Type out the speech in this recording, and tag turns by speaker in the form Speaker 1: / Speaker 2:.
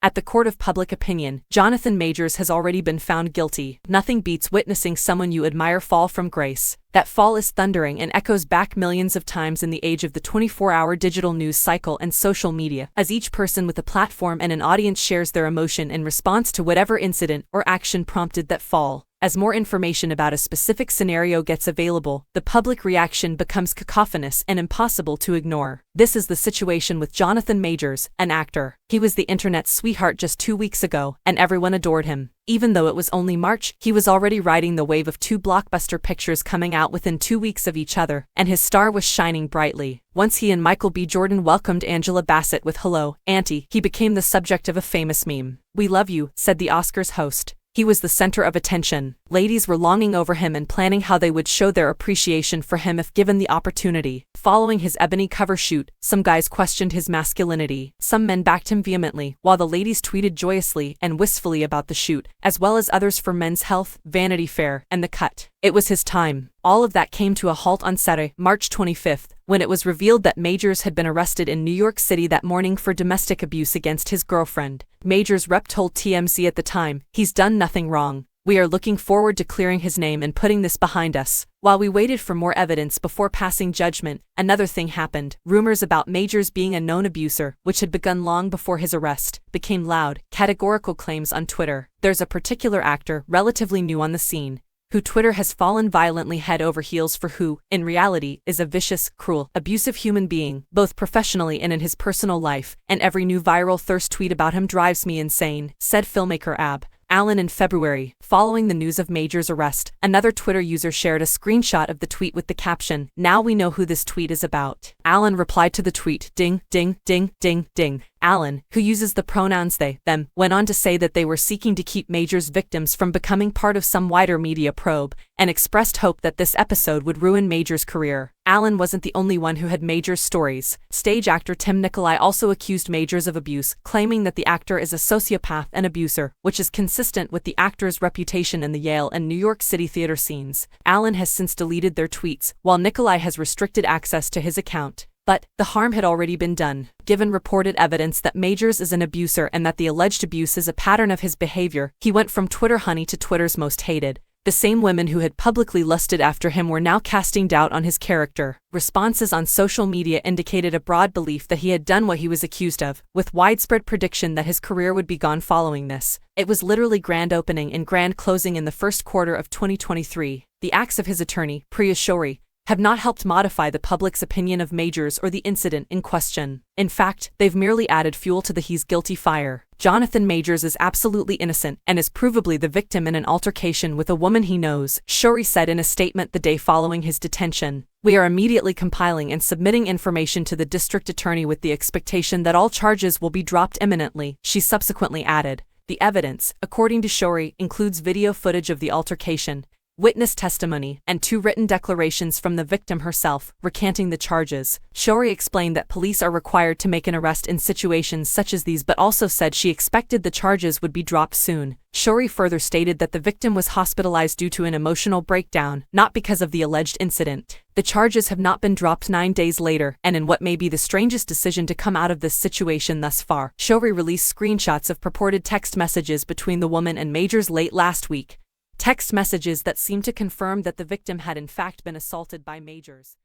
Speaker 1: At the court of public opinion, Jonathan Majors has already been found guilty. Nothing beats witnessing someone you admire fall from grace. That fall is thundering and echoes back millions of times in the age of the 24-hour digital news cycle and social media, as each person with a platform and an audience shares their emotion in response to whatever incident or action prompted that fall. As more information about a specific scenario gets available, the public reaction becomes cacophonous and impossible to ignore. This is the situation with Jonathan Majors, an actor. He was the internet's sweetheart just 2 weeks ago, and everyone adored him. Even though it was only March, he was already riding the wave of 2 blockbuster pictures coming out within 2 weeks of each other, and his star was shining brightly. Once he and Michael B. Jordan welcomed Angela Bassett with "Hello, Auntie," he became the subject of a famous meme. "We love you," said the Oscars host. He was the center of attention. Ladies were longing over him and planning how they would show their appreciation for him if given the opportunity. Following his Ebony cover shoot, some guys questioned his masculinity. Some men backed him vehemently, while the ladies tweeted joyously and wistfully about the shoot, as well as others for Men's Health, Vanity Fair, and The Cut. It was his time. All of that came to a halt on Saturday, March 25th, when it was revealed that Majors had been arrested in New York City that morning for domestic abuse against his girlfriend. Majors' rep told TMZ at the time, "He's done nothing wrong. We are looking forward to clearing his name and putting this behind us." While we waited for more evidence before passing judgment, another thing happened. Rumors about Majors being a known abuser, which had begun long before his arrest, became loud, categorical claims on Twitter. There's a particular actor, relatively new on the scene, who Twitter has fallen violently head over heels for, who, in reality, is a vicious, cruel, abusive human being, both professionally and in his personal life, and every new viral thirst tweet about him drives me insane, said filmmaker Ab Allen in February. Following the news of Majors' arrest, another Twitter user shared a screenshot of the tweet with the caption, "Now we know who this tweet is about." Allen replied to the tweet, "Ding, ding, ding, ding, ding." Allen, who uses the pronouns they, them, went on to say that they were seeking to keep Majors' victims from becoming part of some wider media probe, and expressed hope that this episode would ruin Majors' career. Allen wasn't the only one who had Majors' stories. Stage actor Tim Nicolai also accused Majors of abuse, claiming that the actor is a sociopath and abuser, which is consistent with the actor's reputation in the Yale and New York City theater scenes. Allen has since deleted their tweets, while Nicolai has restricted access to his account. But the harm had already been done. Given reported evidence that Majors is an abuser and that the alleged abuse is a pattern of his behavior, he went from Twitter honey to Twitter's most hated. The same women who had publicly lusted after him were now casting doubt on his character. Responses on social media indicated a broad belief that he had done what he was accused of, with widespread prediction that his career would be gone following this. It was literally grand opening and grand closing in the first quarter of 2023. The acts of his attorney, Priya Shori, have not helped modify the public's opinion of Majors or the incident in question. In fact, they've merely added fuel to the "he's guilty" fire. Jonathan Majors is absolutely innocent and is provably the victim in an altercation with a woman he knows, Shori said in a statement the day following his detention. "We are immediately compiling and submitting information to the district attorney with the expectation that all charges will be dropped imminently," she subsequently added. The evidence, according to Shori, includes video footage of the altercation, witness testimony, and 2 written declarations from the victim herself, recanting the charges. Shori explained that police are required to make an arrest in situations such as these, but also said she expected the charges would be dropped soon. Shori further stated that the victim was hospitalized due to an emotional breakdown, not because of the alleged incident. The charges have not been dropped 9 days later, and in what may be the strangest decision to come out of this situation thus far, Shori released screenshots of purported text messages between the woman and Majors late last week. Text messages that seem to confirm that the victim had in fact been assaulted by Majors.